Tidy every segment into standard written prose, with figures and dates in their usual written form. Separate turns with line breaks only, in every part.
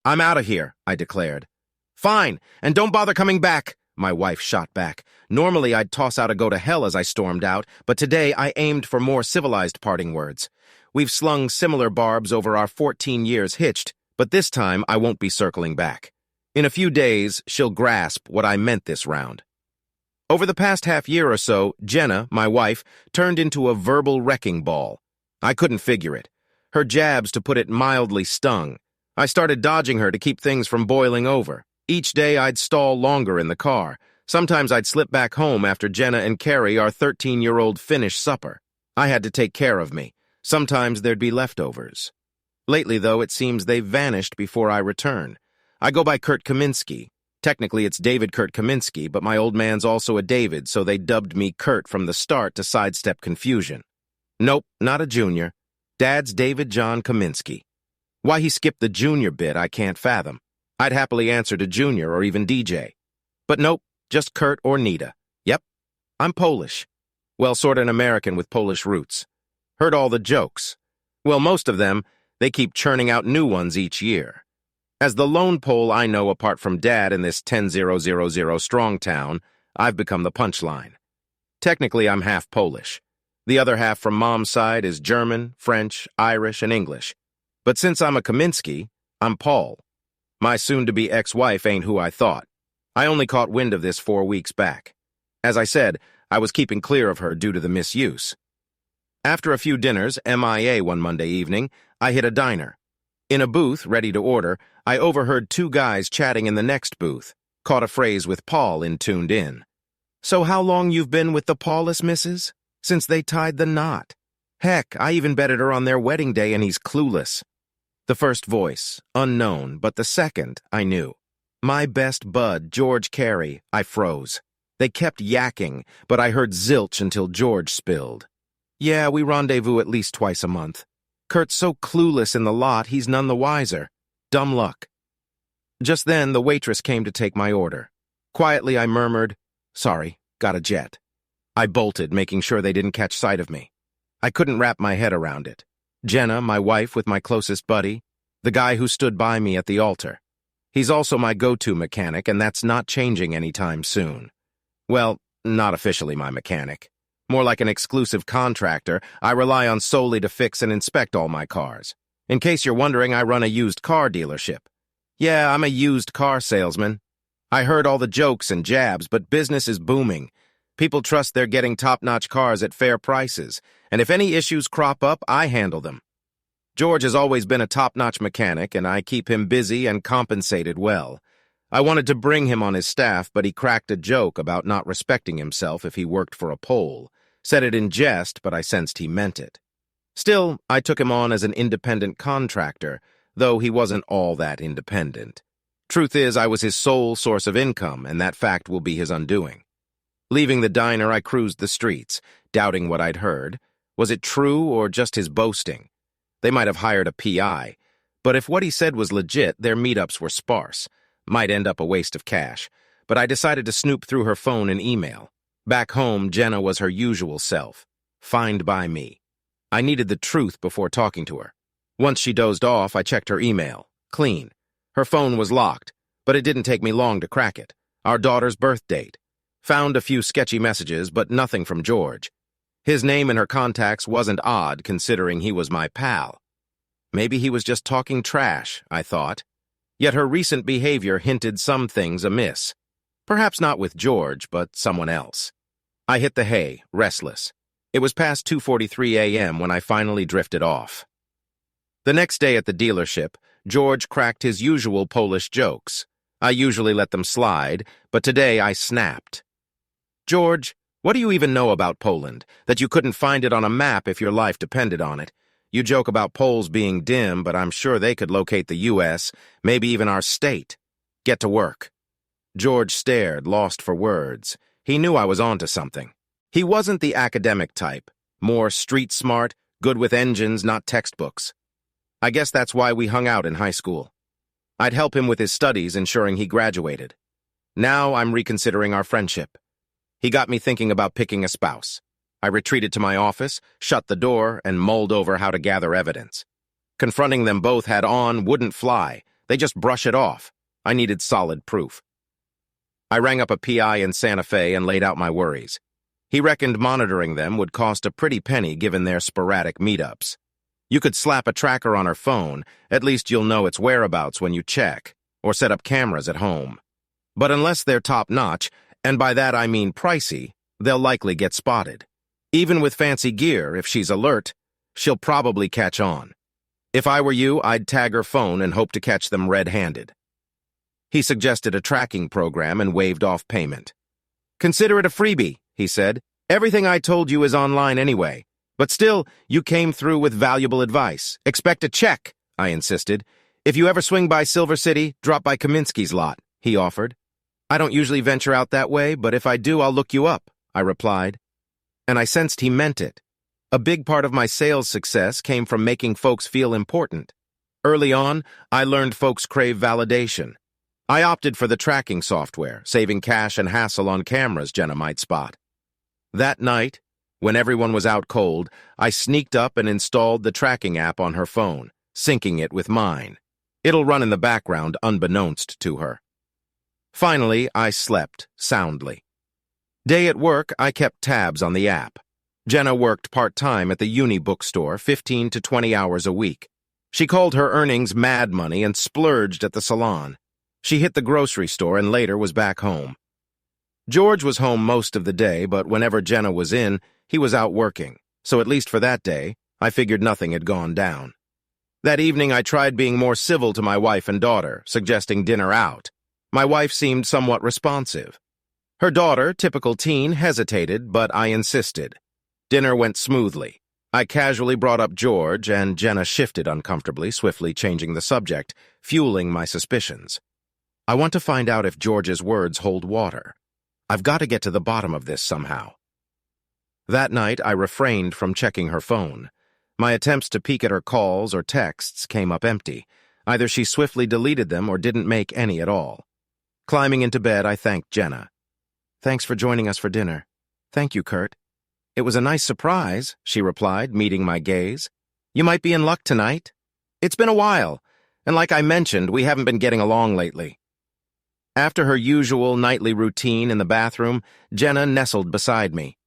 I'm out of here, I declared. Fine, and don't bother coming back, my wife shot back. Normally I'd toss out a go to hell as I stormed out, but today I aimed for more civilized parting words. We've slung similar barbs over our 14 years hitched, but this time I won't be circling back. In a few days, she'll grasp what I meant this round. Over the past half year or so, Jenna, my wife, turned into a verbal wrecking ball. I couldn't figure it. Her jabs, to put it mildly, stung. I started dodging her to keep things from boiling over. Each day I'd stall longer in the car. Sometimes I'd slip back home after Jenna and Carrie, our 13-year-old, finished supper. I had to take care of me. Sometimes there'd be leftovers. Lately, though, it seems they've vanished before I return. I go by Kurt Kaminsky. Technically, it's David Kurt Kaminsky, but my old man's also a David, so they dubbed me Kurt from the start to sidestep confusion. Nope, not a junior. Dad's David John Kaminsky. Why he skipped the junior bit, I can't fathom. I'd happily answer to Junior or even DJ. But nope, just Kurt or Nita. Yep, I'm Polish. Well, sort of an American with Polish roots. Heard all the jokes. Well, most of them, they keep churning out new ones each year. As the lone Pole I know apart from Dad in this 10,000 strong town, I've become the punchline. Technically, I'm half Polish. The other half from Mom's side is German, French, Irish, and English. But since I'm a Kaminsky, I'm Paul. My soon-to-be ex-wife ain't who I thought. I only caught wind of this 4 weeks back. As I said, I was keeping clear of her due to the misuse. After a few dinners, MIA one Monday evening, I hit a diner. In a booth, ready to order, I overheard two guys chatting in the next booth, caught a phrase with Paul and tuned in. So how long you've been with the Paulus missus? Since they tied the knot. Heck, I even betted her on their wedding day and he's clueless. The first voice, unknown, but the second, I knew. My best bud, George Carey, I froze. They kept yakking, but I heard zilch until George spilled. Yeah, we rendezvous at least twice a month. Kurt's so clueless in the lot, he's none the wiser. Dumb luck. Just then, the waitress came to take my order. Quietly, I murmured, "Sorry, got a jet." I bolted, making sure they didn't catch sight of me. I couldn't wrap my head around it. Jenna, my wife with my closest buddy, the guy who stood by me at the altar. He's also my go-to mechanic, and that's not changing anytime soon. Well, not officially my mechanic. More like an exclusive contractor, I rely on solely to fix and inspect all my cars. In case you're wondering, I run a used car dealership. Yeah, I'm a used car salesman. I heard all the jokes and jabs, but business is booming. People trust they're getting top-notch cars at fair prices, and if any issues crop up, I handle them. George has always been a top-notch mechanic, and I keep him busy and compensated well. I wanted to bring him on his staff, but he cracked a joke about not respecting himself if he worked for a Pole. Said it in jest, but I sensed he meant it. Still, I took him on as an independent contractor, though he wasn't all that independent. Truth is, I was his sole source of income, and that fact will be his undoing. Leaving the diner, I cruised the streets, doubting what I'd heard. Was it true or just his boasting? They might have hired a PI, but if what he said was legit, their meetups were sparse. Might end up a waste of cash, but I decided to snoop through her phone and email. Back home, Jenna was her usual self, fined by me. I needed the truth before talking to her. Once she dozed off, I checked her email. Clean. Her phone was locked, but it didn't take me long to crack it. Our daughter's birth date. Found a few sketchy messages, but nothing from George. His name in her contacts wasn't odd, considering he was my pal. Maybe he was just talking trash, I thought. Yet her recent behavior hinted some things amiss. Perhaps not with George, but someone else. I hit the hay, restless. It was past 2:43 a.m. when I finally drifted off. The next day at the dealership, George cracked his usual Polish jokes. I usually let them slide, but today I snapped. George, what do you even know about Poland, that you couldn't find it on a map if your life depended on it? You joke about Poles being dim, but I'm sure they could locate the U.S., maybe even our state. Get to work. George stared, lost for words. He knew I was onto something. He wasn't the academic type, more street smart, good with engines, not textbooks. I guess that's why we hung out in high school. I'd help him with his studies, ensuring he graduated. Now I'm reconsidering our friendship. He got me thinking about picking a spouse. I retreated to my office, shut the door, and mulled over how to gather evidence. Confronting them both head-on wouldn't fly. They just brush it off. I needed solid proof. I rang up a PI in Santa Fe and laid out my worries. He reckoned monitoring them would cost a pretty penny given their sporadic meetups. You could slap a tracker on her phone, at least you'll know its whereabouts when you check, or set up cameras at home. But unless they're top-notch, and by that I mean pricey, they'll likely get spotted. Even with fancy gear, if she's alert, she'll probably catch on. If I were you, I'd tag her phone and hope to catch them red-handed. He suggested a tracking program and waived off payment. "Consider it a freebie," he said. "Everything I told you is online anyway. But still, you came through with valuable advice. Expect a check," I insisted. "If you ever swing by Silver City, drop by Kaminsky's lot," he offered. "I don't usually venture out that way, but if I do, I'll look you up," I replied. And I sensed he meant it. A big part of my sales success came from making folks feel important. Early on, I learned folks crave validation. I opted for the tracking software, saving cash and hassle on cameras Jenna might spot. That night, when everyone was out cold, I sneaked up and installed the tracking app on her phone, syncing it with mine. It'll run in the background unbeknownst to her. Finally, I slept soundly. Day at work, I kept tabs on the app. Jenna worked part-time at the uni bookstore, 15 to 20 hours a week. She called her earnings mad money and splurged at the salon. She hit the grocery store and later was back home. George was home most of the day, but whenever Jenna was in, he was out working, so at least for that day, I figured nothing had gone down. That evening, I tried being more civil to my wife and daughter, suggesting dinner out. My wife seemed somewhat responsive. Her daughter, typical teen, hesitated, but I insisted. Dinner went smoothly. I casually brought up George, and Jenna shifted uncomfortably, swiftly changing the subject, fueling my suspicions. I want to find out if George's words hold water. I've got to get to the bottom of this somehow. That night, I refrained from checking her phone. My attempts to peek at her calls or texts came up empty. Either she swiftly deleted them or didn't make any at all. Climbing into bed, I thanked Jenna. "Thanks for joining us for dinner." "Thank you, Kurt." "It was a nice surprise," she replied, meeting my gaze. "You might be in luck tonight." "It's been a while, and like I mentioned, we haven't been getting along lately." After her usual nightly routine in the bathroom, Jenna nestled beside me.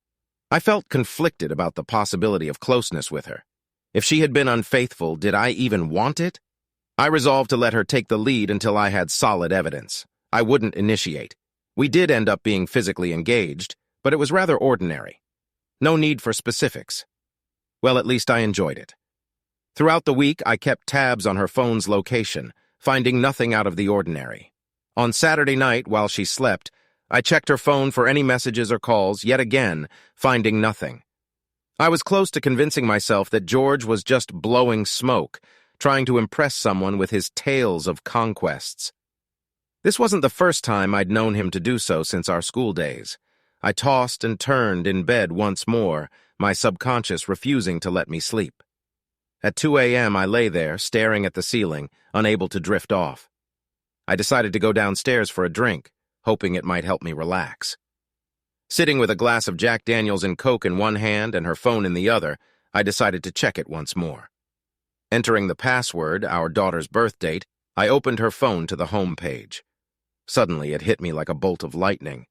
I felt conflicted about the possibility of closeness with her. If she had been unfaithful, did I even want it? I resolved to let her take the lead until I had solid evidence. I wouldn't initiate. We did end up being physically engaged, but it was rather ordinary. No need for specifics. Well, at least I enjoyed it. Throughout the week, I kept tabs on her phone's location, finding nothing out of the ordinary. On Saturday night, while she slept, I checked her phone for any messages or calls, yet again, finding nothing. I was close to convincing myself that George was just blowing smoke, trying to impress someone with his tales of conquests. This wasn't the first time I'd known him to do so since our school days. I tossed and turned in bed once more, my subconscious refusing to let me sleep. At 2 a.m., I lay there, staring at the ceiling, unable to drift off. I decided to go downstairs for a drink, hoping it might help me relax. Sitting with a glass of Jack Daniels and Coke in one hand and her phone in the other, I decided to check it once more. Entering the password, our daughter's birth date, I opened her phone to the home page. Suddenly, it hit me like a bolt of lightning.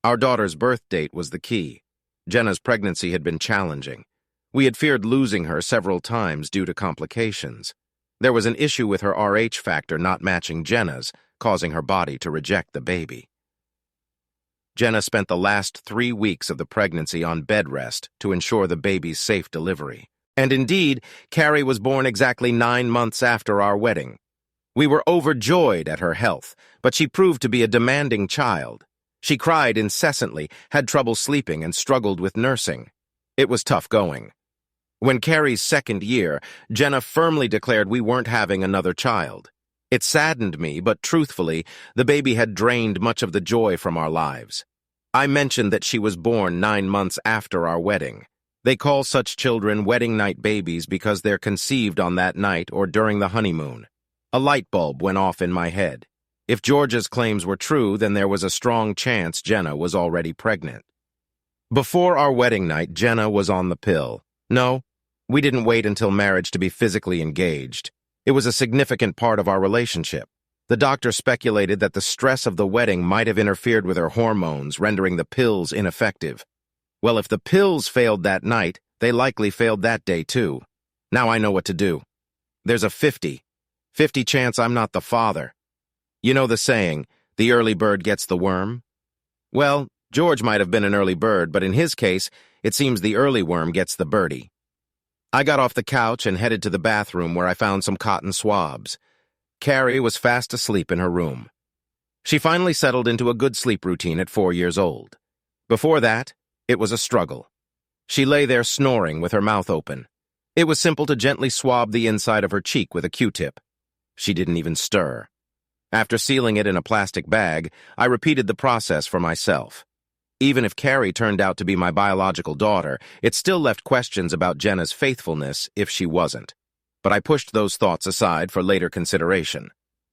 Our daughter's birth date was the key. Jenna's pregnancy had been challenging. We had feared losing her several times due to complications. There was an issue with her Rh factor not matching Jenna's, causing her body to reject the baby. Jenna spent the last 3 weeks of the pregnancy on bed rest to ensure the baby's safe delivery. And indeed, Carrie was born exactly 9 months after our wedding. We were overjoyed at her health, but she proved to be a demanding child. She cried incessantly, had trouble sleeping, and struggled with nursing. It was tough going. When Carrie's second year, Jenna firmly declared we weren't having another child. It saddened me, but truthfully, the baby had drained much of the joy from our lives. I mentioned that she was born 9 months after our wedding. They call such children wedding night babies because they're conceived on that night or during the honeymoon. A light bulb went off in my head. If George's claims were true, then there was a strong chance Jenna was already pregnant. Before our wedding night, Jenna was on the pill. No, we didn't wait until marriage to be physically engaged. It was a significant part of our relationship. The doctor speculated that the stress of the wedding might have interfered with her hormones, rendering the pills ineffective. Well, if the pills failed that night, they likely failed that day too. Now I know what to do. There's a 50 chance I'm not the father. You know the saying, the early bird gets the worm? Well, George might have been an early bird, but in his case, it seems the early worm gets the birdie. I got off the couch and headed to the bathroom where I found some cotton swabs. Carrie was fast asleep in her room. She finally settled into a good sleep routine at 4 years old. Before that, it was a struggle. She lay there snoring with her mouth open. It was simple to gently swab the inside of her cheek with a Q-tip. She didn't even stir. After sealing it in a plastic bag, I repeated the process for myself. Even if Carrie turned out to be my biological daughter, it still left questions about Jenna's faithfulness if she wasn't. But I pushed those thoughts aside for later consideration.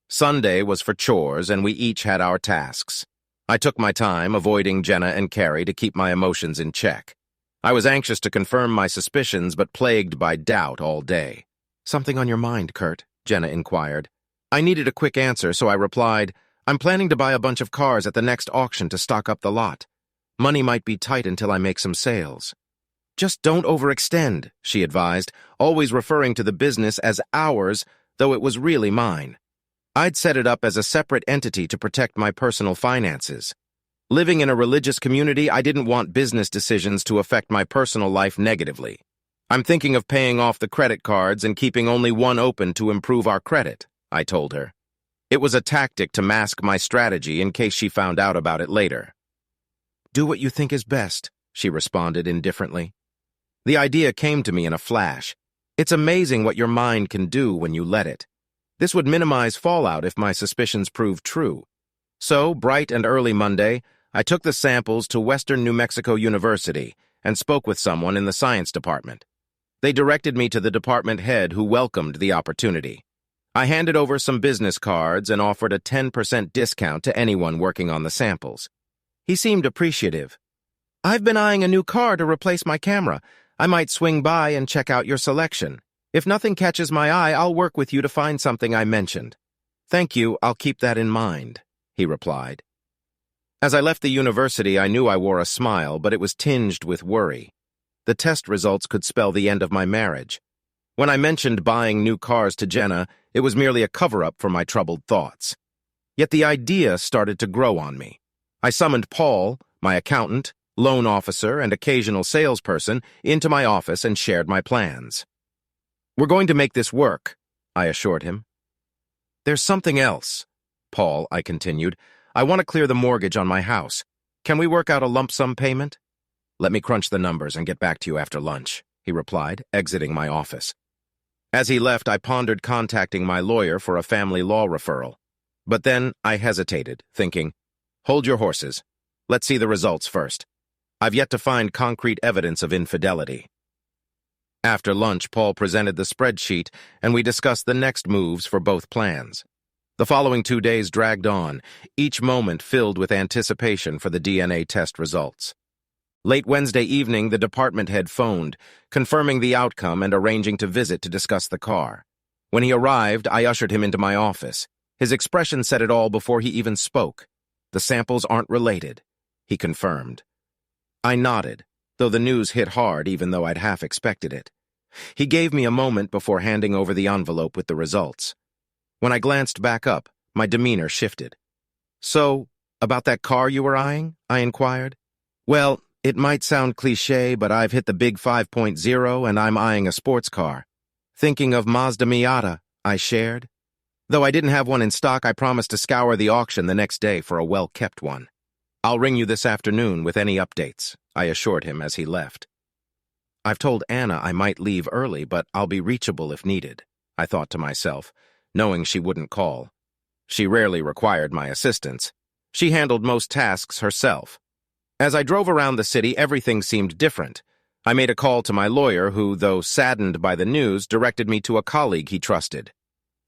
Sunday was for chores, and we each had our tasks. I took my time, avoiding Jenna and Carrie to keep my emotions in check. I was anxious to confirm my suspicions, but plagued by doubt all day. "Something on your mind, Kurt?" Jenna inquired. I needed a quick answer, so I replied, "I'm planning to buy a bunch of cars at the next auction to stock up the lot. Money might be tight until I make some sales." "Just don't overextend," she advised, always referring to the business as ours, though it was really mine. I'd set it up as a separate entity to protect my personal finances. Living in a religious community, I didn't want business decisions to affect my personal life negatively. "I'm thinking of paying off the credit cards and keeping only one open to improve our credit," I told her. It was a tactic to mask my strategy in case she found out about it later. "Do what you think is best," she responded indifferently. The idea came to me in a flash. It's amazing what your mind can do when you let it. This would minimize fallout if my suspicions proved true. So, bright and early Monday, I took the samples to Western New Mexico University and spoke with someone in the science department. They directed me to the department head who welcomed the opportunity. I handed over some business cards and offered a 10% discount to anyone working on the samples. He seemed appreciative. "I've been eyeing a new car to replace my camera. I might swing by and check out your selection. If nothing catches my eye, I'll work with you to find something I mentioned." "Thank you, I'll keep that in mind," he replied. As I left the university, I knew I wore a smile, but it was tinged with worry. The test results could spell the end of my marriage. When I mentioned buying new cars to Jenna, it was merely a cover-up for my troubled thoughts. Yet the idea started to grow on me. I summoned Paul, my accountant, loan officer, and occasional salesperson, into my office and shared my plans. "We're going to make this work," I assured him. "There's something else, Paul," I continued. "I want to clear the mortgage on my house. Can we work out a lump sum payment?" "Let me crunch the numbers and get back to you after lunch," he replied, exiting my office. As he left, I pondered contacting my lawyer for a family law referral. But then I hesitated, thinking, "Hold your horses. Let's see the results first. I've yet to find concrete evidence of infidelity." After lunch, Paul presented the spreadsheet, and we discussed the next moves for both plans. The following 2 days dragged on, each moment filled with anticipation for the DNA test results. Late Wednesday evening, the department head phoned, confirming the outcome and arranging to visit to discuss the car. When he arrived, I ushered him into my office. His expression said it all before he even spoke. "The samples aren't related," he confirmed. I nodded, though the news hit hard even though I'd half expected it. He gave me a moment before handing over the envelope with the results. When I glanced back up, my demeanor shifted. "So, about that car you were eyeing?" I inquired. "Well, it might sound cliché, but I've hit the big 5.0 and I'm eyeing a sports car. Thinking of Mazda Miata," I shared. Though I didn't have one in stock, I promised to scour the auction the next day for a well-kept one. "I'll ring you this afternoon with any updates," I assured him as he left. I've told Anna I might leave early, but I'll be reachable if needed, I thought to myself, knowing she wouldn't call. She rarely required my assistance. She handled most tasks herself. As I drove around the city, everything seemed different. I made a call to my lawyer who, though saddened by the news, directed me to a colleague he trusted.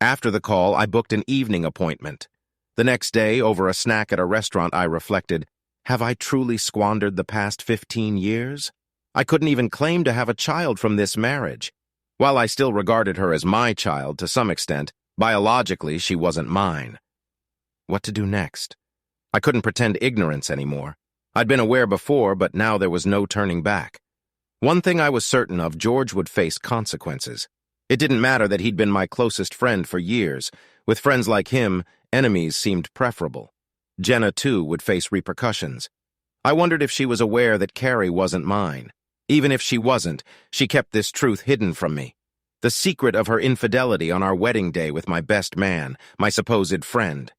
After the call, I booked an evening appointment. The next day, over a snack at a restaurant, I reflected, have I truly squandered the past 15 years? I couldn't even claim to have a child from this marriage. While I still regarded her as my child to some extent, biologically she wasn't mine. What to do next? I couldn't pretend ignorance anymore. I'd been aware before, but now there was no turning back. One thing I was certain of, George would face consequences. It didn't matter that he'd been my closest friend for years. With friends like him, enemies seemed preferable. Jenna, too, would face repercussions. I wondered if she was aware that Carrie wasn't mine. Even if she wasn't, she kept this truth hidden from me. The secret of her infidelity on our wedding day with my best man, my supposed friend.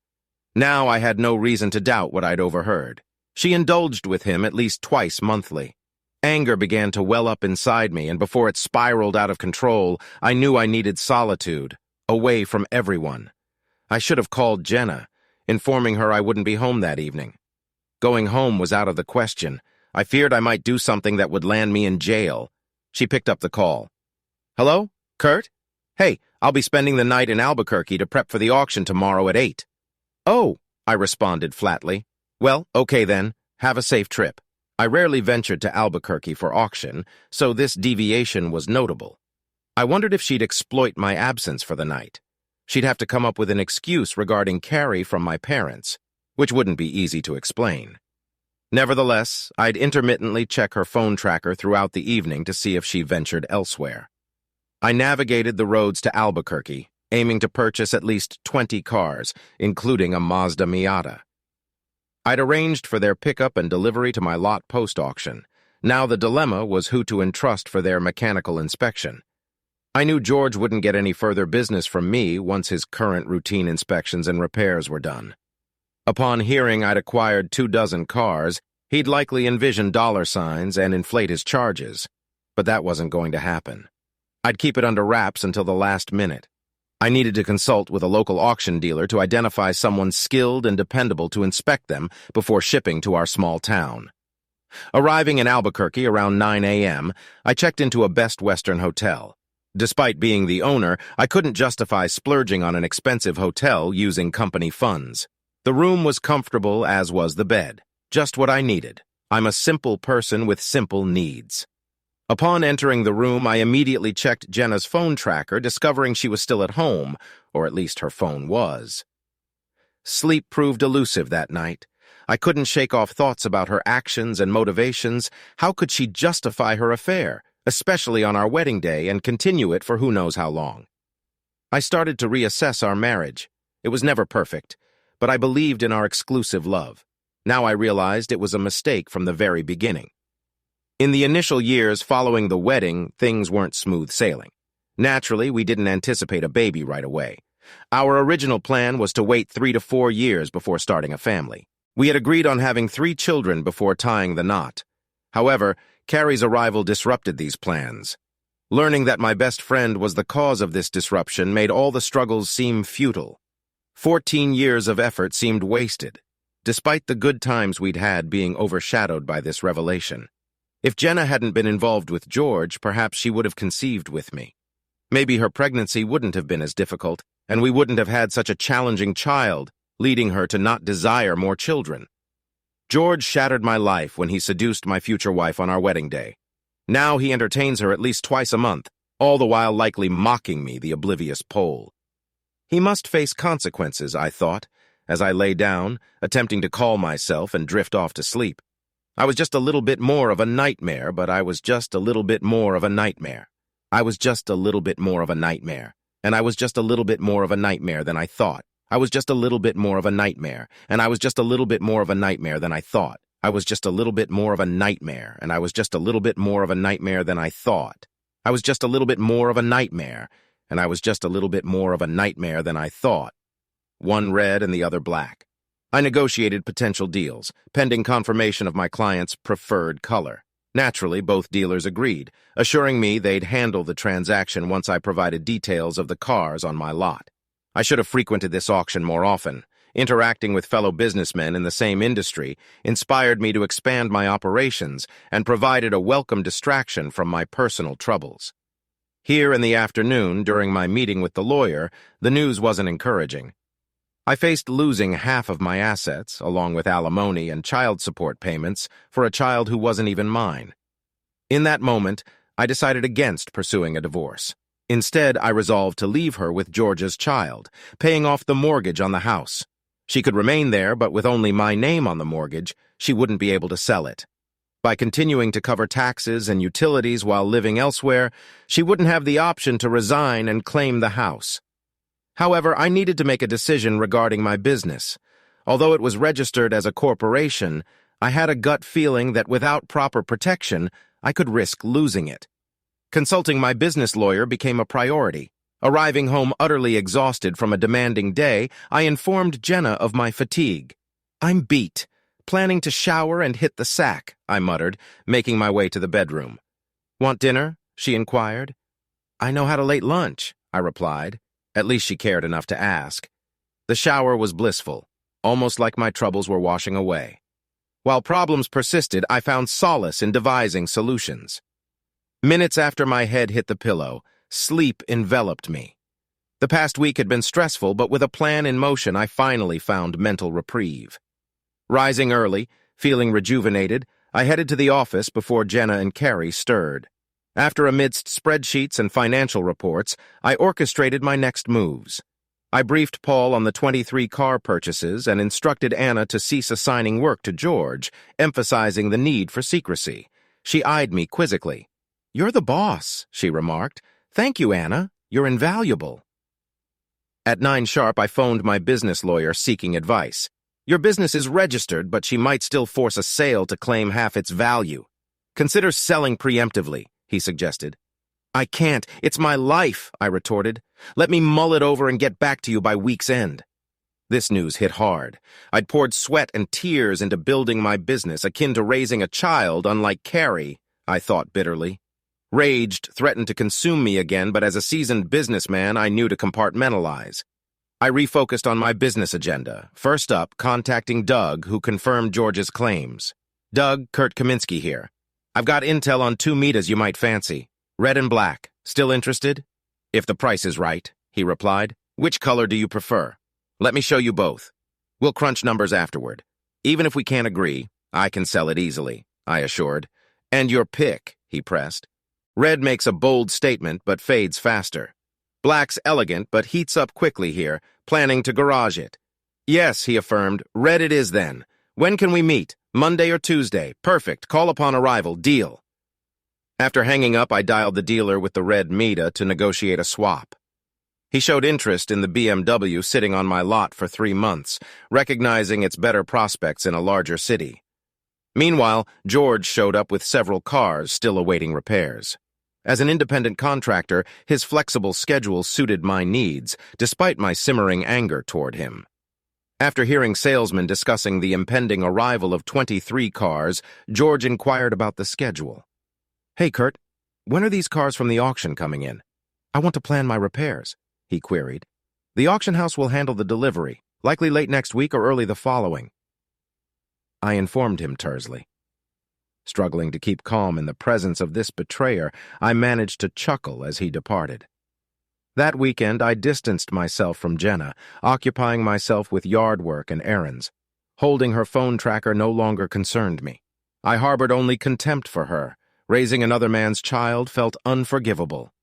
Now I had no reason to doubt what I'd overheard. She indulged with him at least twice monthly. Anger began to well up inside me, and before it spiraled out of control, I knew I needed solitude, away from everyone. I should have called Jenna, informing her I wouldn't be home that evening. Going home was out of the question. I feared I might do something that would land me in jail. She picked up the call. Hello? Kurt? Hey, I'll be spending the night in Albuquerque to prep for the auction tomorrow at 8. Oh, I responded flatly. Well, okay then. Have a safe trip. I rarely ventured to Albuquerque for auction, so this deviation was notable. I wondered if she'd exploit my absence for the night. She'd have to come up with an excuse regarding Carrie from my parents, which wouldn't be easy to explain. Nevertheless, I'd intermittently check her phone tracker throughout the evening to see if she ventured elsewhere. I navigated the roads to Albuquerque, aiming to purchase at least 20 cars, including a Mazda Miata. I'd arranged for their pickup and delivery to my lot post-auction. Now the dilemma was who to entrust for their mechanical inspection. I knew George wouldn't get any further business from me once his current routine inspections and repairs were done. Upon hearing I'd acquired 24 cars, he'd likely envision dollar signs and inflate his charges. But that wasn't going to happen. I'd keep it under wraps until the last minute. I needed to consult with a local auction dealer to identify someone skilled and dependable to inspect them before shipping to our small town. Arriving in Albuquerque around 9 a.m., I checked into a Best Western hotel. Despite being the owner, I couldn't justify splurging on an expensive hotel using company funds. The room was comfortable, as was the bed. Just what I needed. I'm a simple person with simple needs. Upon entering the room, I immediately checked Jenna's phone tracker, discovering she was still at home, or at least her phone was. Sleep proved elusive that night. I couldn't shake off thoughts about her actions and motivations. How could she justify her affair, especially on our wedding day, and continue it for who knows how long? I started to reassess our marriage. It was never perfect, but I believed in our exclusive love. Now I realized it was a mistake from the very beginning. In the initial years following the wedding, things weren't smooth sailing. Naturally, we didn't anticipate a baby right away. Our original plan was to wait 3 to 4 years before starting a family. We had agreed on having 3 children before tying the knot. However, Carrie's arrival disrupted these plans. Learning that my best friend was the cause of this disruption made all the struggles seem futile. 14 years of effort seemed wasted, despite the good times we'd had being overshadowed by this revelation. If Jenna hadn't been involved with George, perhaps she would have conceived with me. Maybe her pregnancy wouldn't have been as difficult, and we wouldn't have had such a challenging child, leading her to not desire more children. George shattered my life when he seduced my future wife on our wedding day. Now he entertains her at least twice a month, all the while likely mocking me, the oblivious Pole. He must face consequences, I thought, as I lay down, attempting to calm myself and drift off to sleep. I was just a little bit more of a nightmare, but I was just a little bit more of a nightmare. I was just a little bit more of a nightmare, and I was just a little bit more of a nightmare than I thought. I was just a little bit more of a nightmare, and I was just a little bit more of a nightmare than I thought. I was just a little bit more of a nightmare, and I was just a little bit more of a nightmare than I thought. I was just a little bit more of a nightmare, and I was just a little bit more of a nightmare than I thought. One red and the other black. I negotiated potential deals, pending confirmation of my client's preferred color. Naturally, both dealers agreed, assuring me they'd handle the transaction once I provided details of the cars on my lot. I should have frequented this auction more often. Interacting with fellow businessmen in the same industry inspired me to expand my operations and provided a welcome distraction from my personal troubles. Here in the afternoon, during my meeting with the lawyer, the news wasn't encouraging. I faced losing half of my assets, along with alimony and child support payments, for a child who wasn't even mine. In that moment, I decided against pursuing a divorce. Instead, I resolved to leave her with George's child, paying off the mortgage on the house. She could remain there, but with only my name on the mortgage, she wouldn't be able to sell it. By continuing to cover taxes and utilities while living elsewhere, she wouldn't have the option to resign and claim the house. However, I needed to make a decision regarding my business. Although it was registered as a corporation, I had a gut feeling that without proper protection, I could risk losing it. Consulting my business lawyer became a priority. Arriving home utterly exhausted from a demanding day, I informed Jenna of my fatigue. "I'm beat. Planning to shower and hit the sack," I muttered, making my way to the bedroom. "Want dinner?" she inquired. "I know how to late lunch," I replied. At least she cared enough to ask. The shower was blissful, almost like my troubles were washing away. While problems persisted, I found solace in devising solutions. Minutes after my head hit the pillow, sleep enveloped me. The past week had been stressful, but with a plan in motion, I finally found mental reprieve. Rising early, feeling rejuvenated, I headed to the office before Jenna and Carrie stirred. After amidst spreadsheets and financial reports, I orchestrated my next moves. I briefed Paul on the 23 car purchases and instructed Anna to cease assigning work to George, emphasizing the need for secrecy. She eyed me quizzically. "You're the boss," she remarked. "Thank you, Anna. You're invaluable." At 9 sharp, I phoned my business lawyer seeking advice. "Your business is registered, but she might still force a sale to claim half its value. Consider selling preemptively," he suggested. "I can't. It's my life," I retorted. "Let me mull it over and get back to you by week's end." This news hit hard. I'd poured sweat and tears into building my business, akin to raising a child, unlike Carrie, I thought bitterly. Rage threatened to consume me again, but as a seasoned businessman, I knew to compartmentalize. I refocused on my business agenda. First up, contacting Doug, who confirmed George's claims. "Doug, Kurt Kaminsky here. I've got intel on 2 Mitas you might fancy. Red and black. Still interested?" "If the price is right," he replied. "Which color do you prefer?" "Let me show you both. We'll crunch numbers afterward. Even if we can't agree, I can sell it easily," I assured. "And your pick," he pressed. "Red makes a bold statement but fades faster. Black's elegant but heats up quickly here, planning to garage it." "Yes," he affirmed. "Red it is then. When can we meet? Monday or Tuesday? Perfect. Call upon arrival. Deal." After hanging up, I dialed the dealer with the red Mita to negotiate a swap. He showed interest in the BMW sitting on my lot for 3 months, recognizing its better prospects in a larger city. Meanwhile, George showed up with several cars still awaiting repairs. As an independent contractor, his flexible schedule suited my needs, despite my simmering anger toward him. After hearing salesmen discussing the impending arrival of 23 cars, George inquired about the schedule. "Hey, Kurt, when are these cars from the auction coming in? I want to plan my repairs," he queried. "The auction house will handle the delivery, likely late next week or early the following." I informed him tersely. Struggling to keep calm in the presence of this betrayer, I managed to chuckle as he departed. That weekend, I distanced myself from Jenna, occupying myself with yard work and errands. Holding her phone tracker no longer concerned me. I harbored only contempt for her. Raising another man's child felt unforgivable.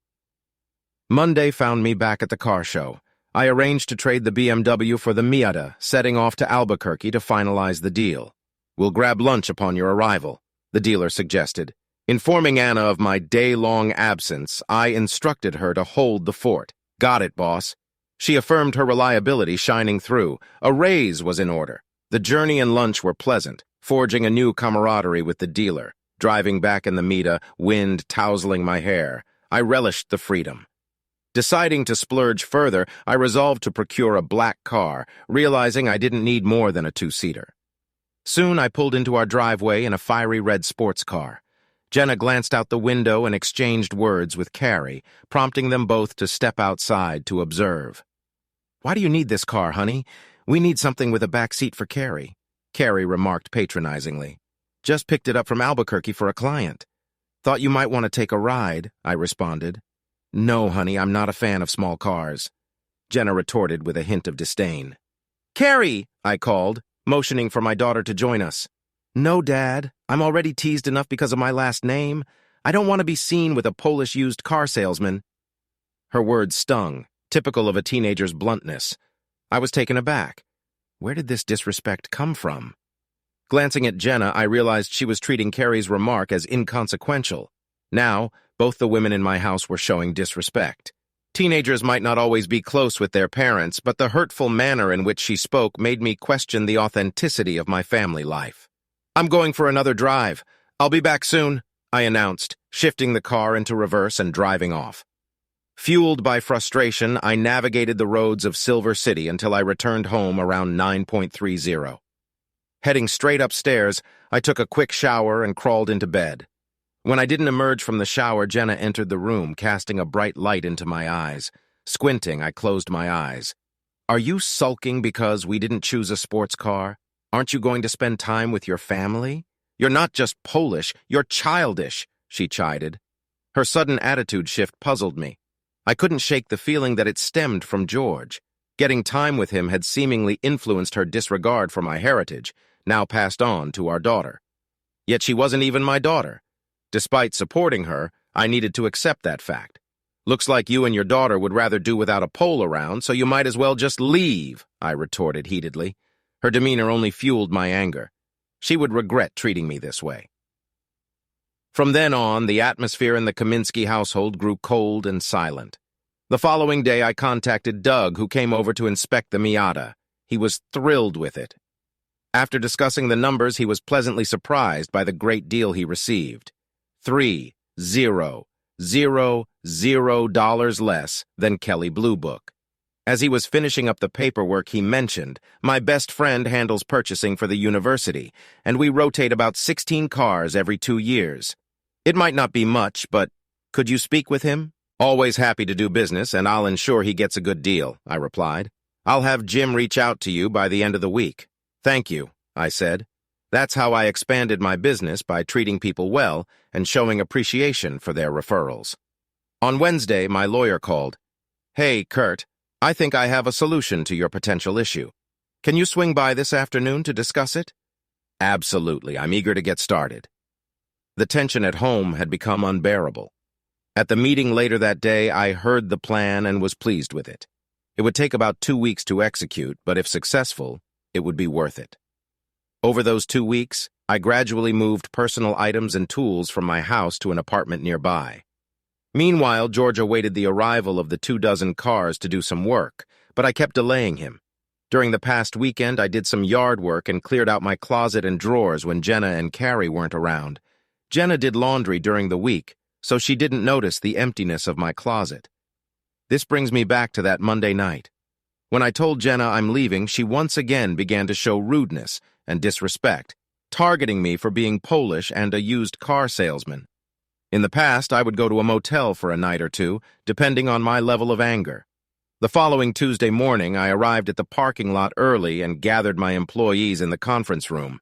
Monday found me back at the car show. I arranged to trade the BMW for the Miata, setting off to Albuquerque to finalize the deal. "We'll grab lunch upon your arrival," the dealer suggested. Informing Anna of my day-long absence, I instructed her to hold the fort. "Got it, boss." She affirmed her reliability shining through. A raise was in order. The journey and lunch were pleasant, forging a new camaraderie with the dealer. Driving back in the Mita, wind tousling my hair, I relished the freedom. Deciding to splurge further, I resolved to procure a black car, realizing I didn't need more than a 2-seater. Soon I pulled into our driveway in a fiery red sports car. Jenna glanced out the window and exchanged words with Carrie, prompting them both to step outside to observe. "Why do you need this car, honey? We need something with a back seat for Carrie," Carrie remarked patronizingly. "Just picked it up from Albuquerque for a client." "Thought you might want to take a ride," I responded. "No, honey, I'm not a fan of small cars," Jenna retorted with a hint of disdain. "Carrie!" I called, motioning for my daughter to join us. "No, Dad. I'm already teased enough because of my last name. I don't want to be seen with a Polish used car salesman." Her words stung, typical of a teenager's bluntness. I was taken aback. Where did this disrespect come from? Glancing at Jenna, I realized she was treating Carrie's remark as inconsequential. Now, both the women in my house were showing disrespect. Teenagers might not always be close with their parents, but the hurtful manner in which she spoke made me question the authenticity of my family life. "I'm going for another drive. I'll be back soon," I announced, shifting the car into reverse and driving off. Fueled by frustration, I navigated the roads of Silver City until I returned home around 9:30. Heading straight upstairs, I took a quick shower and crawled into bed. When I didn't emerge from the shower, Jenna entered the room, casting a bright light into my eyes. Squinting, I closed my eyes. "Are you sulking because we didn't choose a sports car? Aren't you going to spend time with your family? You're not just Polish, you're childish," she chided. Her sudden attitude shift puzzled me. I couldn't shake the feeling that it stemmed from George. Getting time with him had seemingly influenced her disregard for my heritage, now passed on to our daughter. Yet she wasn't even my daughter. Despite supporting her, I needed to accept that fact. "Looks like you and your daughter would rather do without a Pole around, so you might as well just leave," I retorted heatedly. Her demeanor only fueled my anger. She would regret treating me this way. From then on, the atmosphere in the Kaminsky household grew cold and silent. The following day, I contacted Doug, who came over to inspect the Miata. He was thrilled with it. After discussing the numbers, he was pleasantly surprised by the great deal he received. $3,000 less than Kelly Blue Book. As he was finishing up the paperwork, he mentioned, "My best friend handles purchasing for the university, and we rotate about 16 cars every 2 years. It might not be much, but could you speak with him? Always happy to do business, and I'll ensure he gets a good deal," I replied. "I'll have Jim reach out to you by the end of the week." "Thank you," I said. That's how I expanded my business, by treating people well and showing appreciation for their referrals. On Wednesday, my lawyer called. "Hey, Kurt, I think I have a solution to your potential issue. Can you swing by this afternoon to discuss it?" "Absolutely. I'm eager to get started." The tension at home had become unbearable. At the meeting later that day, I heard the plan and was pleased with it. It would take about 2 weeks to execute, but if successful, it would be worth it. Over those 2 weeks, I gradually moved personal items and tools from my house to an apartment nearby. Meanwhile, George awaited the arrival of the 24 cars to do some work, but I kept delaying him. During the past weekend, I did some yard work and cleared out my closet and drawers when Jenna and Carrie weren't around. Jenna did laundry during the week, so she didn't notice the emptiness of my closet. This brings me back to that Monday night. When I told Jenna I'm leaving, she once again began to show rudeness and disrespect, targeting me for being Polish and a used car salesman. In the past, I would go to a motel for a night or two, depending on my level of anger. The following Tuesday morning, I arrived at the parking lot early and gathered my employees in the conference room.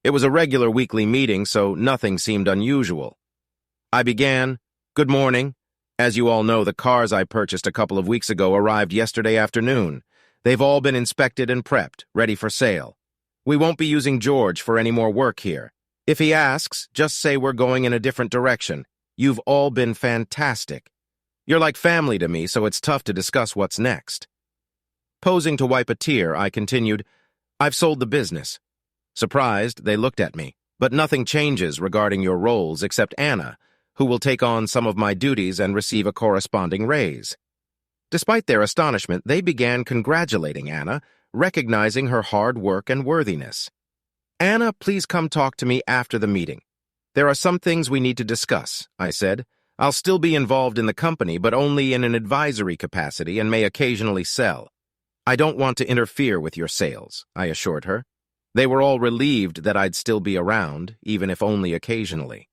It was a regular weekly meeting, so nothing seemed unusual. I began, "Good morning. As you all know, the cars I purchased a couple of weeks ago arrived yesterday afternoon. They've all been inspected and prepped, ready for sale. We won't be using George for any more work here. If he asks, just say we're going in a different direction. You've all been fantastic. You're like family to me, so it's tough to discuss what's next." Posing to wipe a tear, I continued, "I've sold the business." Surprised, they looked at me, but nothing changes regarding your roles except Anna, who will take on some of my duties and receive a corresponding raise. Despite their astonishment, they began congratulating Anna, recognizing her hard work and worthiness. "Anna, please come talk to me after the meeting. There are some things we need to discuss," I said. "I'll still be involved in the company, but only in an advisory capacity and may occasionally sell. I don't want to interfere with your sales," I assured her. They were all relieved that I'd still be around, even if only occasionally.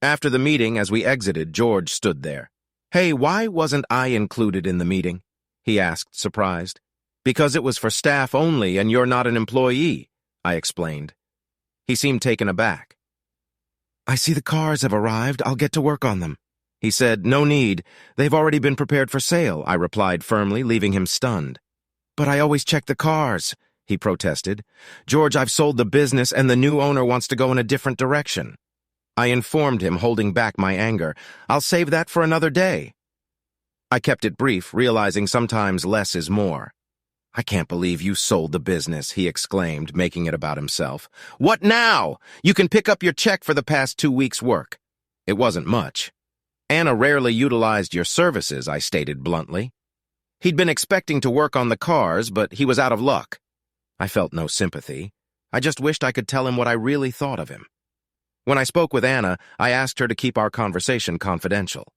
After the meeting, as we exited, George stood there. "Hey, why wasn't I included in the meeting?" he asked, surprised. "Because it was for staff only and you're not an employee," I explained. He seemed taken aback. "I see the cars have arrived. I'll get to work on them." He said, "No need. They've already been prepared for sale," I replied firmly, leaving him stunned. "But I always check the cars," he protested. "George, I've sold the business and the new owner wants to go in a different direction." I informed him, holding back my anger. "I'll save that for another day." I kept it brief, realizing sometimes less is more. "I can't believe you sold the business," he exclaimed, making it about himself. "What now? You can pick up your check for the past 2 weeks' work." It wasn't much. "Anna rarely utilized your services," I stated bluntly. He'd been expecting to work on the cars, but he was out of luck. I felt no sympathy. I just wished I could tell him what I really thought of him. When I spoke with Anna, I asked her to keep our conversation confidential.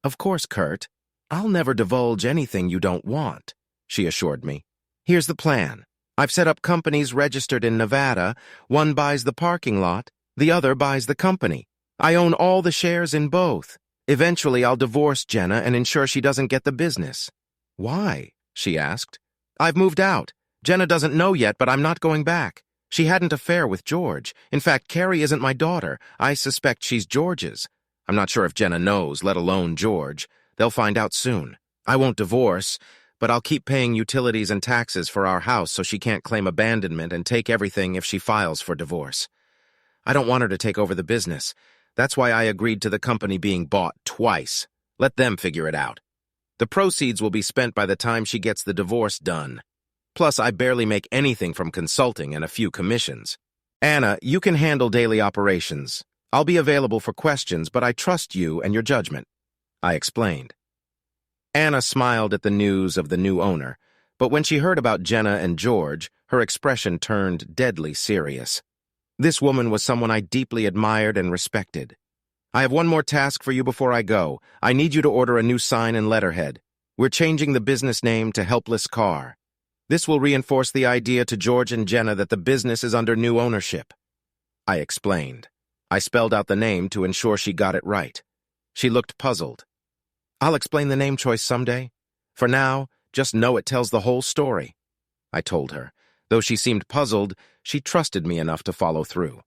"Of course, Kurt. I'll never divulge anything you don't want," she assured me. "Here's the plan. I've set up companies registered in Nevada. One buys the parking lot, the other buys the company. I own all the shares in both. Eventually, I'll divorce Jenna and ensure she doesn't get the business." "Why?" she asked. "I've moved out. Jenna doesn't know yet, but I'm not going back. She had an affair with George. In fact, Carrie isn't my daughter. I suspect she's George's. I'm not sure if Jenna knows, let alone George. They'll find out soon. I won't divorce, but I'll keep paying utilities and taxes for our house so she can't claim abandonment and take everything if she files for divorce. I don't want her to take over the business. That's why I agreed to the company being bought twice. Let them figure it out. The proceeds will be spent by the time she gets the divorce done. Plus, I barely make anything from consulting and a few commissions. Anna, you can handle daily operations. I'll be available for questions, but I trust you and your judgment," I explained. Anna smiled at the news of the new owner, but when she heard about Jenna and George, her expression turned deadly serious. This woman was someone I deeply admired and respected. "I have one more task for you before I go. I need you to order a new sign and letterhead. We're changing the business name to Helpless Car. This will reinforce the idea to George and Jenna that the business is under new ownership." I explained. I spelled out the name to ensure she got it right. She looked puzzled. "I'll explain the name choice someday. For now, just know it tells the whole story," I told her. Though she seemed puzzled, she trusted me enough to follow through.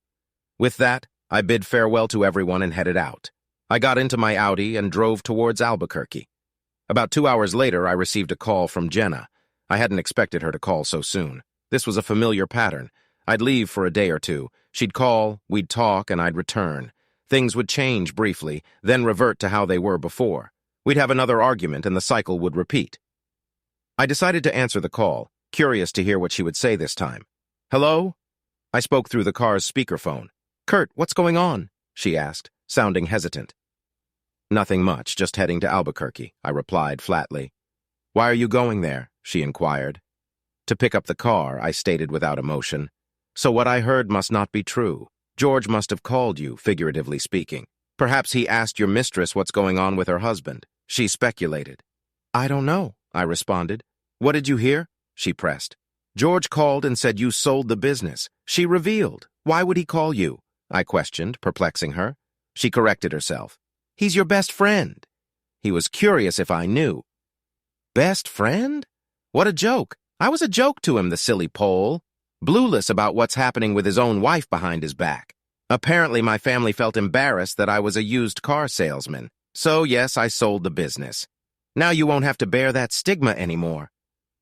With that, I bid farewell to everyone and headed out. I got into my Audi and drove towards Albuquerque. About 2 hours later, I received a call from Jenna. I hadn't expected her to call so soon. This was a familiar pattern. I'd leave for a day or two. She'd call, we'd talk, and I'd return. Things would change briefly, then revert to how they were before. We'd have another argument, and the cycle would repeat. I decided to answer the call, curious to hear what she would say this time. "Hello?" I spoke through the car's speakerphone. "Kurt, what's going on?" she asked, sounding hesitant. "Nothing much, just heading to Albuquerque," I replied flatly. "Why are you going there?" she inquired. "To pick up the car," I stated without emotion. "So what I heard must not be true. George must have called you, figuratively speaking. Perhaps he asked your mistress what's going on with her husband." She speculated. "I don't know," I responded. "What did you hear?" she pressed. "George called and said you sold the business. She revealed. Why would he call you?" I questioned, perplexing her. She corrected herself. "He's your best friend." He was curious if I knew. Best friend? What a joke. I was a joke to him, the silly Pole. Blueless about what's happening with his own wife behind his back. Apparently my family felt embarrassed that I was a used car salesman. So yes, I sold the business. Now you won't have to bear that stigma anymore.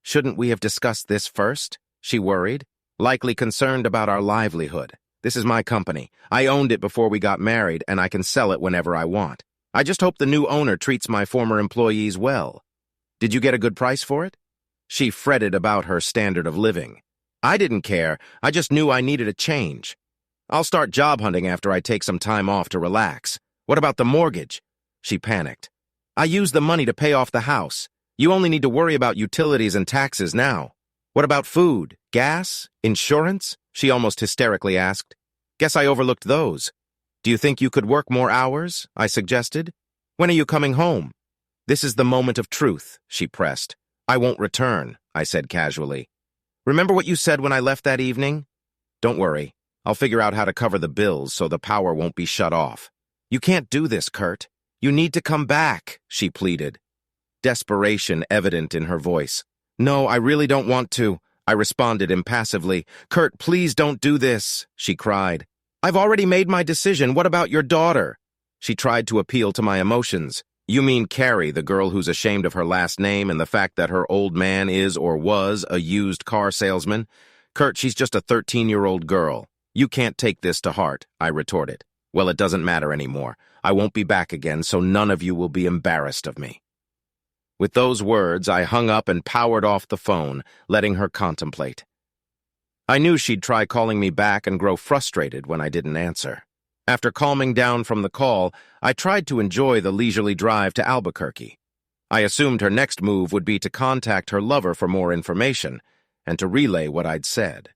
"Shouldn't we have discussed this first?" she worried, likely concerned about our livelihood. This is my company. I owned it before we got married, and I can sell it whenever I want. I just hope the new owner treats my former employees well. Did you get a good price for it? She fretted about her standard of living. I didn't care. I just knew I needed a change. I'll start job hunting after I take some time off to relax. What about the mortgage? She panicked. I used the money to pay off the house. You only need to worry about utilities and taxes now. What about food, gas, insurance? She almost hysterically asked. Guess I overlooked those. Do you think you could work more hours? I suggested. When are you coming home? This is the moment of truth, she pressed. I won't return, I said casually. Remember what you said when I left that evening? Don't worry. I'll figure out how to cover the bills so the power won't be shut off. You can't do this, Kurt. You need to come back, she pleaded. Desperation evident in her voice. No, I really don't want to, I responded impassively. Kurt, please don't do this, she cried. I've already made my decision. What about your daughter? She tried to appeal to my emotions. You mean Carrie, the girl who's ashamed of her last name and the fact that her old man is or was a used car salesman? Kurt, she's just a 13-year-old girl. You can't take this to heart, I retorted. Well, it doesn't matter anymore. I won't be back again, so none of you will be embarrassed of me. With those words, I hung up and powered off the phone, letting her contemplate. I knew she'd try calling me back and grow frustrated when I didn't answer. After calming down from the call, I tried to enjoy the leisurely drive to Albuquerque. I assumed her next move would be to contact her lover for more information and to relay what I'd said.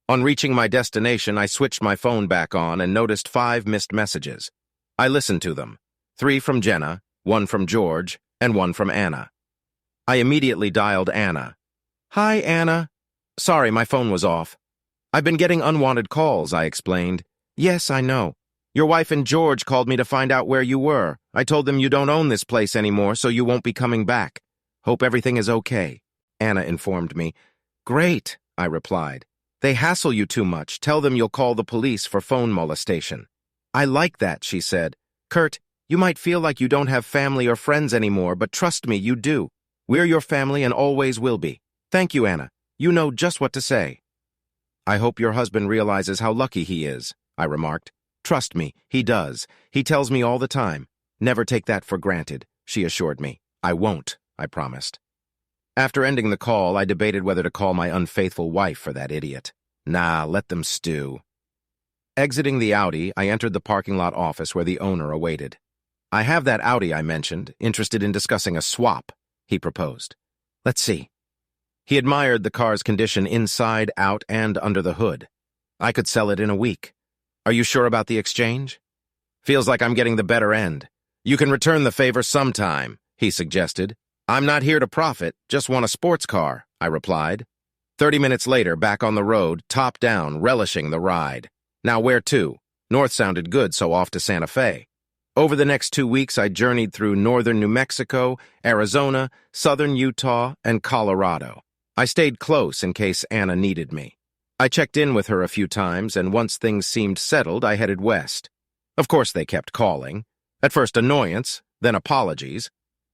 On reaching my destination, I switched my phone back on and noticed 5 missed messages. I listened to them, 3 from Jenna, 1 from George, and 1 from Anna. I immediately dialed Anna. "Hi, Anna. Sorry, my phone was off. I've been getting unwanted calls," I explained. "Yes, I know. Your wife and George called me to find out where you were. I told them you don't own this place anymore, so you won't be coming back. Hope everything is okay," Anna informed me. "Great," I replied. "They hassle you too much. Tell them you'll call the police for phone molestation." "I like that," she said. "Kurt, you might feel like you don't have family or friends anymore, but trust me, you do. We're your family and always will be. Thank you, Anna. You know just what to say." "I hope your husband realizes how lucky he is," I remarked. "Trust me, he does. He tells me all the time. Never take that for granted," she assured me. "I won't," I promised. After ending the call, I debated whether to call my unfaithful wife for that idiot. Nah, let them stew. Exiting the Audi, I entered the parking lot office where the owner awaited. "I have that Audi I mentioned, interested in discussing a swap," he proposed. "Let's see." He admired the car's condition inside, out, and under the hood. "I could sell it in a week. Are you sure about the exchange?" "Feels like I'm getting the better end. You can return the favor sometime," he suggested. "I'm not here to profit, just want a sports car," I replied. 30 minutes later, back on the road, top down, relishing the ride. Now where to? North sounded good, so off to Santa Fe. Over the next 2 weeks, I journeyed through northern New Mexico, Arizona, southern Utah, and Colorado. I stayed close in case Anna needed me. I checked in with her a few times, and once things seemed settled, I headed west. Of course, they kept calling. At first annoyance, then apologies.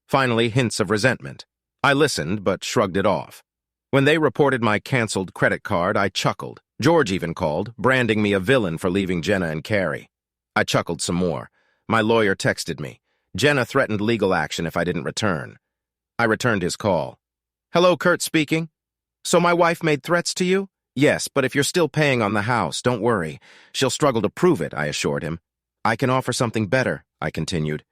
Finally, hints of resentment. I listened, but shrugged it off. When they reported my canceled credit card, I chuckled. George even called, branding me a villain for leaving Jenna and Carrie. I chuckled some more. My lawyer texted me. Jenna threatened legal action if I didn't return. I returned his call. "Hello, Kurt speaking. So my wife made threats to you?" "Yes, but if you're still paying on the house, don't worry. She'll struggle to prove it," I assured him. "I can offer something better," I continued.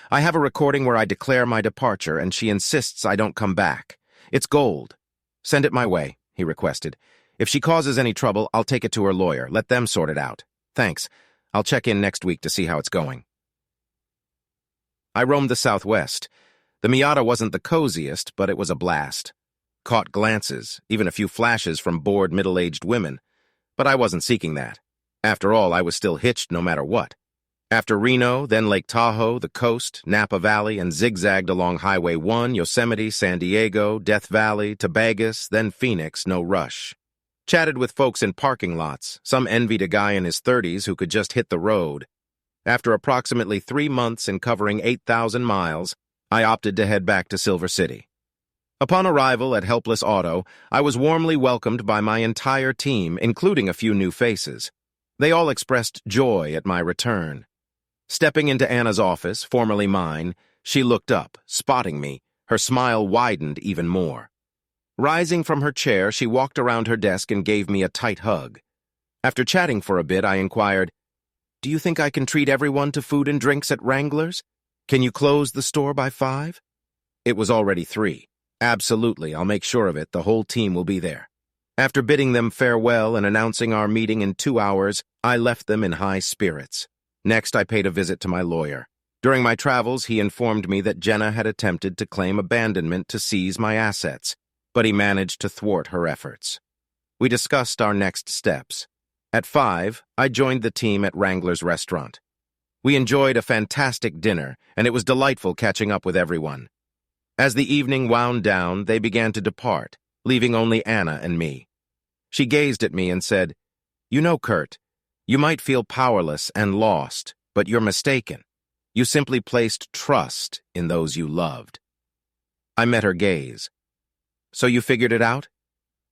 "I have a recording where I declare my departure, and she insists I don't come back. It's gold. Send it my way," he requested. "If she causes any trouble, I'll take it to her lawyer. Let them sort it out. Thanks. I'll check in next week to see how it's going." I roamed the Southwest. The Miata wasn't the coziest, but it was a blast. Caught glances, even a few flashes from bored middle-aged women. But I wasn't seeking that. After all, I was still hitched no matter what. After Reno, then Lake Tahoe, the coast, Napa Valley, and zigzagged along Highway 1, Yosemite, San Diego, Death Valley, to Vegas, then Phoenix, no rush. Chatted with folks in parking lots. Some envied a guy in his 30s who could just hit the road. After approximately 3 months and covering 8,000 miles, I opted to head back to Silver City. Upon arrival at Helpless Auto, I was warmly welcomed by my entire team, including a few new faces. They all expressed joy at my return. Stepping into Anna's office, formerly mine, she looked up, spotting me. Her smile widened even more. Rising from her chair, she walked around her desk and gave me a tight hug. After chatting for a bit, I inquired, "Do you think I can treat everyone to food and drinks at Wrangler's? Can you close the store by 5? It was already 3. "Absolutely, I'll make sure of it. The whole team will be there." After bidding them farewell and announcing our meeting in 2 hours, I left them in high spirits. Next, I paid a visit to my lawyer. During my travels, he informed me that Jenna had attempted to claim abandonment to seize my assets, but he managed to thwart her efforts. We discussed our next steps. At 5, I joined the team at Wrangler's restaurant. We enjoyed a fantastic dinner, and it was delightful catching up with everyone. As the evening wound down, they began to depart, leaving only Anna and me. She gazed at me and said, "You know, Kurt, you might feel powerless and lost, but you're mistaken. You simply placed trust in those you loved." I met her gaze. "So you figured it out?"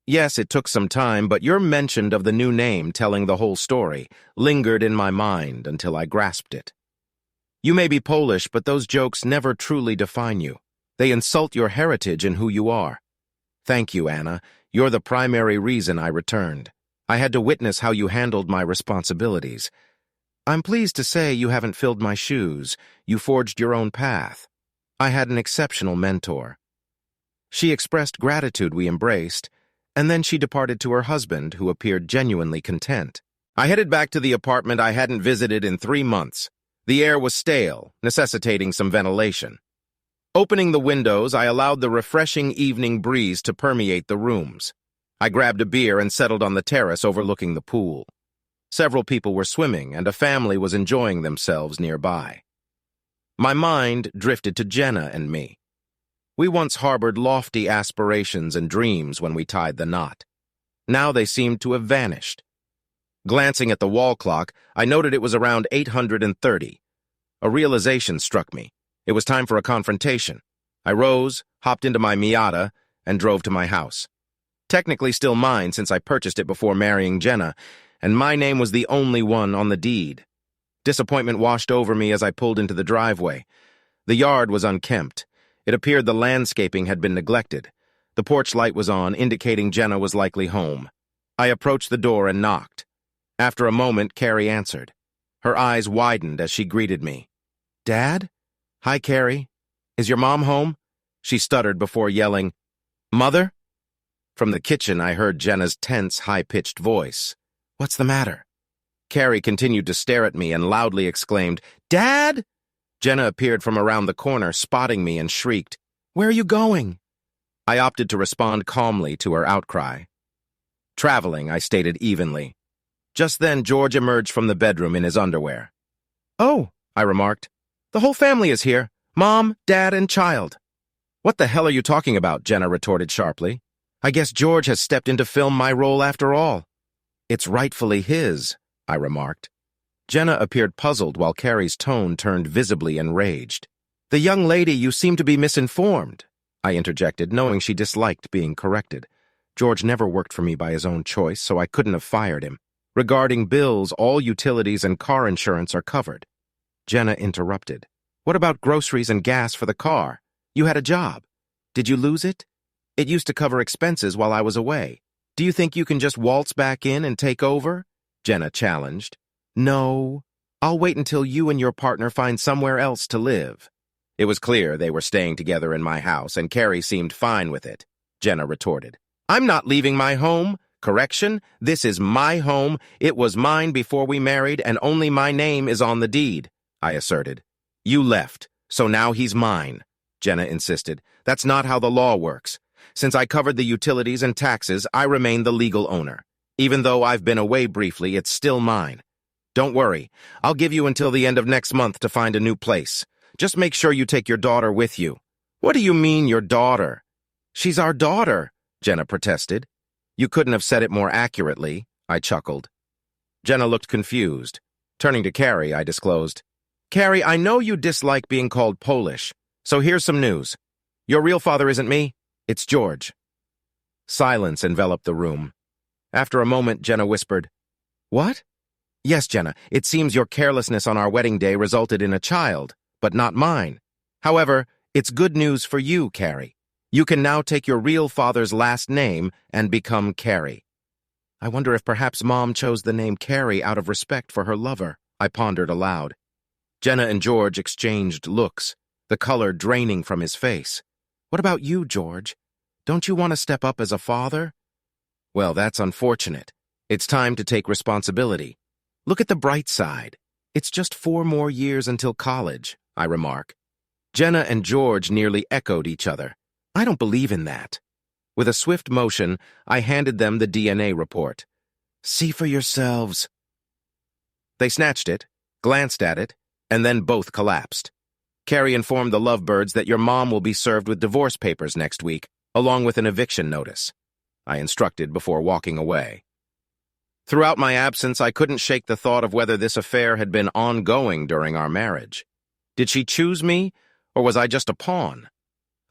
"Yes, it took some time, but your mention of the new name telling the whole story lingered in my mind until I grasped it. You may be Polish, but those jokes never truly define you. They insult your heritage and who you are. Thank you, Anna. You're the primary reason I returned. I had to witness how you handled my responsibilities. I'm pleased to say you haven't filled my shoes. You forged your own path. I had an exceptional mentor. She expressed gratitude we embraced, and then she departed to her husband, who appeared genuinely content. I headed back to the apartment I hadn't visited in 3 months. The air was stale, necessitating some ventilation. Opening the windows, I allowed the refreshing evening breeze to permeate the rooms. I grabbed a beer and settled on the terrace overlooking the pool. Several people were swimming, and a family was enjoying themselves nearby. My mind drifted to Jenna and me. We once harbored lofty aspirations and dreams when we tied the knot. Now they seemed to have vanished. Glancing at the wall clock, I noted it was around 8:30. A realization struck me. It was time for a confrontation. I rose, hopped into my Miata, and drove to my house. Technically still mine since I purchased it before marrying Jenna, and my name was the only one on the deed. Disappointment washed over me as I pulled into the driveway. The yard was unkempt. It appeared the landscaping had been neglected. The porch light was on, indicating Jenna was likely home. I approached the door and knocked. After a moment, Carrie answered. Her eyes widened as she greeted me. "Dad? Hi, Carrie. Is your mom home?" She stuttered before yelling, "Mother?" From the kitchen, I heard Jenna's tense, high-pitched voice. "What's the matter?" Carrie continued to stare at me and loudly exclaimed, "Dad!" Jenna appeared from around the corner, spotting me, and shrieked, "Where are you going?" I opted to respond calmly to her outcry. "Traveling," I stated evenly. Just then, George emerged from the bedroom in his underwear. "Oh," I remarked. "The whole family is here. Mom, Dad, and child." "What the hell are you talking about?" Jenna retorted sharply. "I guess George has stepped in to film my role after all." "It's rightfully his," I remarked. Jenna appeared puzzled while Carrie's tone turned visibly enraged. "The young lady, you seem to be misinformed," I interjected, knowing she disliked being corrected. George never worked for me by his own choice, so I couldn't have fired him. Regarding bills, all utilities and car insurance are covered. Jenna interrupted. "What about groceries and gas for the car? You had a job. Did you lose it? It used to cover expenses while I was away. Do you think you can just waltz back in and take over?" Jenna challenged. "No. I'll wait until you and your partner find somewhere else to live." It was clear they were staying together in my house, and Carrie seemed fine with it. Jenna retorted. "I'm not leaving my home. Correction, this is my home. It was mine before we married, and only my name is on the deed," I asserted. "You left, so now he's mine," Jenna insisted. "That's not how the law works. Since I covered the utilities and taxes, I remain the legal owner. Even though I've been away briefly, it's still mine. Don't worry, I'll give you until the end of next month to find a new place. Just make sure you take your daughter with you." "What do you mean, your daughter?" "She's our daughter," Jenna protested. "You couldn't have said it more accurately," I chuckled. Jenna looked confused. Turning to Carrie, I disclosed, "Carrie, I know you dislike being called Polish, so here's some news. Your real father isn't me, it's George." Silence enveloped the room. After a moment, Jenna whispered, "What?" "Yes, Jenna, it seems your carelessness on our wedding day resulted in a child, but not mine. However, it's good news for you, Carrie. You can now take your real father's last name and become Carrie." I wonder if perhaps Mom chose the name Carrie out of respect for her lover, I pondered aloud. Jenna and George exchanged looks, the color draining from his face. "What about you, George? Don't you want to step up as a father?" "Well, that's unfortunate. It's time to take responsibility. Look at the bright side. It's just 4 more years until college," I remark. Jenna and George nearly echoed each other. "I don't believe in that." With a swift motion, I handed them the DNA report. "See for yourselves." They snatched it, glanced at it, and then both collapsed. Carrie informed the lovebirds that your mom will be served with divorce papers next week, along with an eviction notice, I instructed before walking away. Throughout my absence, I couldn't shake the thought of whether this affair had been ongoing during our marriage. Did she choose me, or was I just a pawn?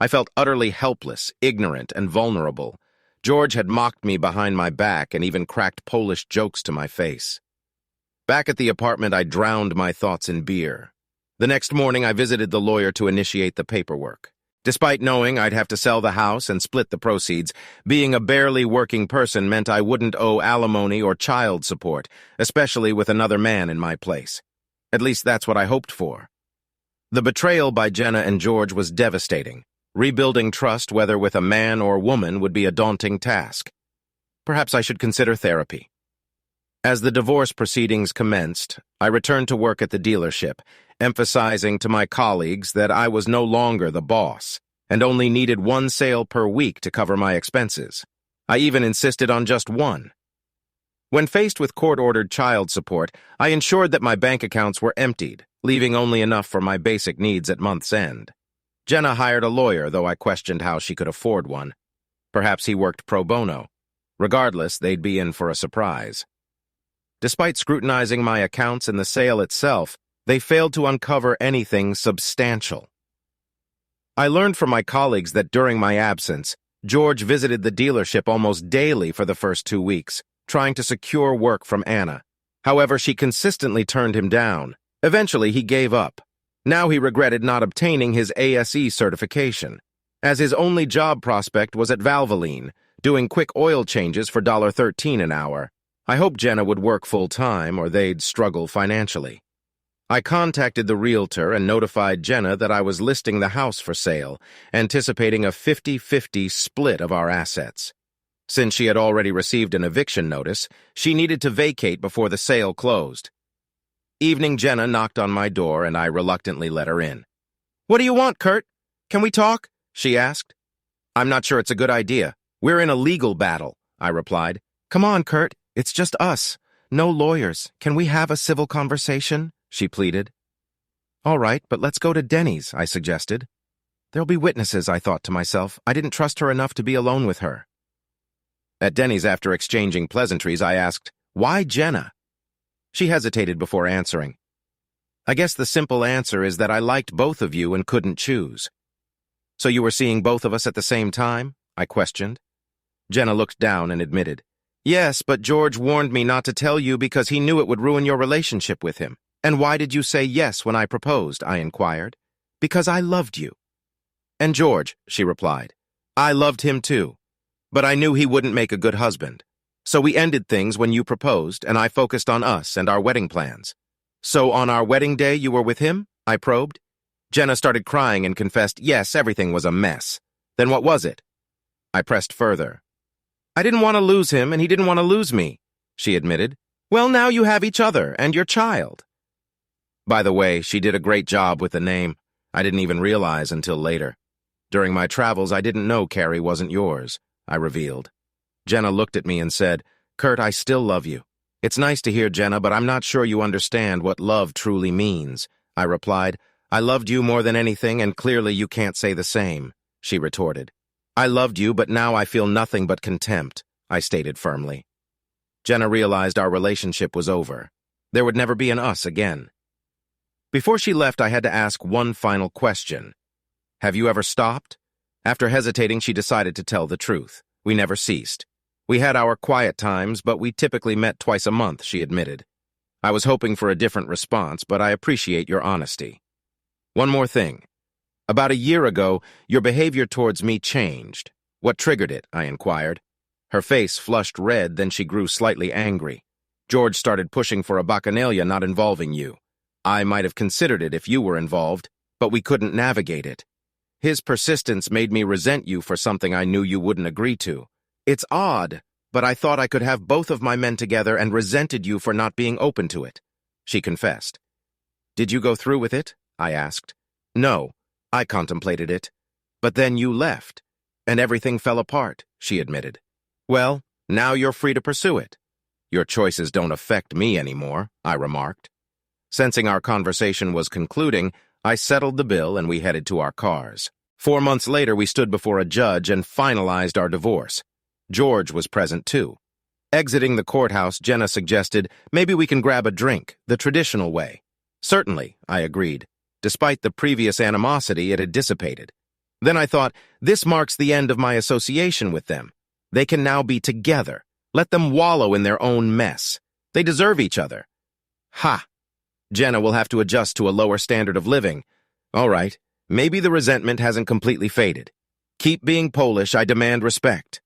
I felt utterly helpless, ignorant, and vulnerable. George had mocked me behind my back and even cracked Polish jokes to my face. Back at the apartment, I drowned my thoughts in beer. The next morning, I visited the lawyer to initiate the paperwork. Despite knowing I'd have to sell the house and split the proceeds, being a barely working person meant I wouldn't owe alimony or child support, especially with another man in my place. At least that's what I hoped for. The betrayal by Jenna and George was devastating. Rebuilding trust, whether with a man or woman, would be a daunting task. Perhaps I should consider therapy. As the divorce proceedings commenced, I returned to work at the dealership, emphasizing to my colleagues that I was no longer the boss and only needed one sale per week to cover my expenses. I even insisted on just one. When faced with court-ordered child support, I ensured that my bank accounts were emptied, leaving only enough for my basic needs at month's end. Jenna hired a lawyer, though I questioned how she could afford one. Perhaps he worked pro bono. Regardless, they'd be in for a surprise. Despite scrutinizing my accounts and the sale itself, they failed to uncover anything substantial. I learned from my colleagues that during my absence, George visited the dealership almost daily for the first 2 weeks, trying to secure work from Anna. However, she consistently turned him down. Eventually, he gave up. Now he regretted not obtaining his ASE certification, as his only job prospect was at Valvoline, doing quick oil changes for $13 an hour. I hoped Jenna would work full-time or they'd struggle financially. I contacted the realtor and notified Jenna that I was listing the house for sale, anticipating a 50-50 split of our assets. Since she had already received an eviction notice, she needed to vacate before the sale closed. Evening Jenna knocked on my door and I reluctantly let her in. "What do you want, Kurt? Can we talk?" she asked. "I'm not sure it's a good idea. We're in a legal battle," I replied. "Come on, Kurt. It's just us. No lawyers. Can we have a civil conversation?" she pleaded. "All right, but let's go to Denny's," I suggested. "There'll be witnesses," I thought to myself. I didn't trust her enough to be alone with her. At Denny's, after exchanging pleasantries, I asked, "Why Jenna?" She hesitated before answering. "I guess the simple answer is that I liked both of you and couldn't choose." "So you were seeing both of us at the same time?" I questioned. Jenna looked down and admitted, "Yes, but George warned me not to tell you because he knew it would ruin your relationship with him." "And why did you say yes when I proposed?" I inquired. "Because I loved you." "And George," she replied. "I loved him too. But I knew he wouldn't make a good husband. So we ended things when you proposed, and I focused on us and our wedding plans." "So on our wedding day you were with him?" I probed. Jenna started crying and confessed, "Yes, everything was a mess." "Then what was it?" I pressed further. "I didn't want to lose him, and he didn't want to lose me," she admitted. "Well, now you have each other and your child." By the way, she did a great job with the name. I didn't even realize until later. "During my travels, I didn't know Carrie wasn't yours," I revealed. Jenna looked at me and said, "Kurt, I still love you." "It's nice to hear, Jenna, but I'm not sure you understand what love truly means," I replied. "I loved you more than anything, and clearly you can't say the same," she retorted. "I loved you, but now I feel nothing but contempt," I stated firmly. Jenna realized our relationship was over. There would never be an us again. Before she left, I had to ask one final question. "Have you ever stopped?" After hesitating, she decided to tell the truth. We never ceased. We had our quiet times, but we typically met twice a month, she admitted. I was hoping for a different response, but I appreciate your honesty. "One more thing. About a year ago, your behavior towards me changed. What triggered it?" I inquired. Her face flushed red, then she grew slightly angry. "George started pushing for a bacchanalia not involving you. I might have considered it if you were involved, but we couldn't navigate it. His persistence made me resent you for something I knew you wouldn't agree to. It's odd, but I thought I could have both of my men together and resented you for not being open to it," she confessed. "Did you go through with it?" I asked. "No, I contemplated it. But then you left, and everything fell apart," she admitted. "Well, now you're free to pursue it." "Your choices don't affect me anymore," I remarked. Sensing our conversation was concluding, I settled the bill and we headed to our cars. 4 months later, we stood before a judge and finalized our divorce. George was present too. Exiting the courthouse, Jenna suggested, "Maybe we can grab a drink, the traditional way." "Certainly," I agreed. Despite the previous animosity, it had dissipated. Then I thought, this marks the end of my association with them. They can now be together. Let them wallow in their own mess. They deserve each other. Ha! Jenna will have to adjust to a lower standard of living. All right, Maybe the resentment hasn't completely faded. Keep being Polish, I demand respect.